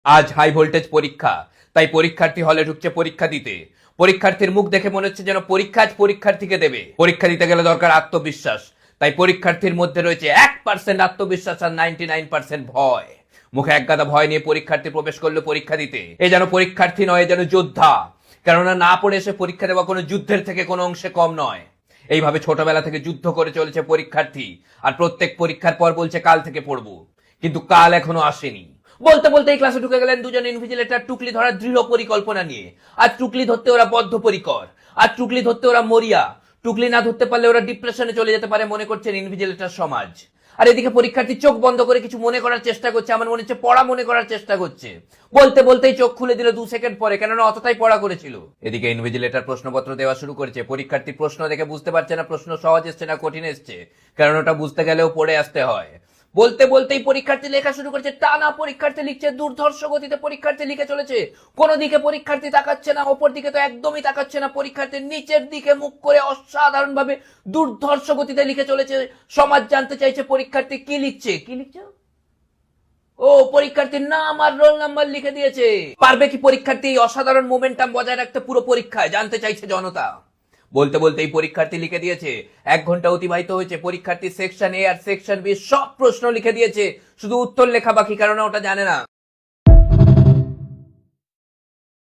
আজ high voltage পরীক্ষা, তাই পরীক্ষার্থী হলে ঢুকছে পরীক্ষা দিতে। পরীক্ষার্থীর মুখ দেখে মনে হচ্ছে যেন পরীক্ষা আজ পরীক্ষার্থীকে দেবে। পরীক্ষা দিতে গেলে দরকার আত্মবিশ্বাস, তাই পরীক্ষার্থীর মধ্যে রয়েছে 1% আত্মবিশ্বাস আর 99% ভয়। মুখে একগাদা ভয় নিয়ে পরীক্ষার্থী প্রবেশ করলো পরীক্ষা দিতে। এ যেন পরীক্ষার্থী নয়, এ যেন যোদ্ধা। কেননা না পড়ে এসে পরীক্ষা দেওয়া কোনো যুদ্ধের থেকে কোনো অংশে কম নয়। এইভাবে ছোটবেলা থেকে যুদ্ধ করে চলেছে পরীক্ষার্থী, আর প্রত্যেক পরীক্ষার পর বলছে কাল থেকে পড়বো, কিন্তু কাল এখনো আসেনি। বলতে বলতে এই ক্লাসে ঢুকে গেলেন দুজন ইনভিজিলেটর টুকলি ধরার দৃঢ় পরিকল্পনা নিয়ে। আর টুকলি ধরতে ওরা বদ্ধপরিকর, আর টুকলি ধরতে ওরা মরিয়া। টুকলি না ধরতে পারলে ওরা ডিপ্রেশনে চলে যেতে পারে মনে করছেন ইনভিজিলেটর সমাজ। আর এদিকে পরীক্ষার্থী চোখ বন্ধ করে কিছু মনে করার চেষ্টা করছে, আমার মনে হচ্ছে পড়া মনে করার চেষ্টা করছে। বলতে বলতেই চোখ খুলে দিল 2 সেকেন্ড পরে, কেননা অতটাই পড়া করেছিল। এদিকে ইনভিজিলেটর প্রশ্নপত্র দেওয়া শুরু করেছে। পরীক্ষার্থী প্রশ্ন দেখে বুঝতে পারছে না প্রশ্ন সহজ এসছে না কঠিন এসছে, কারণ ওটা বুঝতে গেলেও পড়ে আসতে হয়। বলতে বলতেই পরীক্ষার্থী লেখা শুরু করেছে। টানা পরীক্ষার্থী লিখছে, দুর্ধর্ষ গতিতে পরীক্ষার্থী লিখে চলেছে। কোন দিকে পরীক্ষার্থী তাকাচ্ছে না, অপর দিকে তো একদমই তাকাচ্ছে না। পরীক্ষার্থীর নিচের দিকে মুখ করে অসাধারণ ভাবে দুর্ধর্ষ গতিতে লিখে চলেছে। সমাজ জানতে চাইছে পরীক্ষার্থী কি লিখছে। কি লিখছে? ও, পরীক্ষার্থীর নাম আর রোল নাম্বার লিখে দিয়েছে। পারবে কি পরীক্ষার্থী এই অসাধারণ মোমেন্টাম বজায় রাখতে পুরো পরীক্ষায়, জানতে চাইছে জনতা। বলতে বলতে এই পরীক্ষার্থী লিখে দিয়েছে। 1 ঘন্টা অতিবাহিত হয়েছে। পরীক্ষার্থী সেকশন এ আর সেকশন বি সব প্রশ্ন লিখে দিয়েছে, শুধু উত্তর লেখা বাকি, কারণ ওটা জানে না।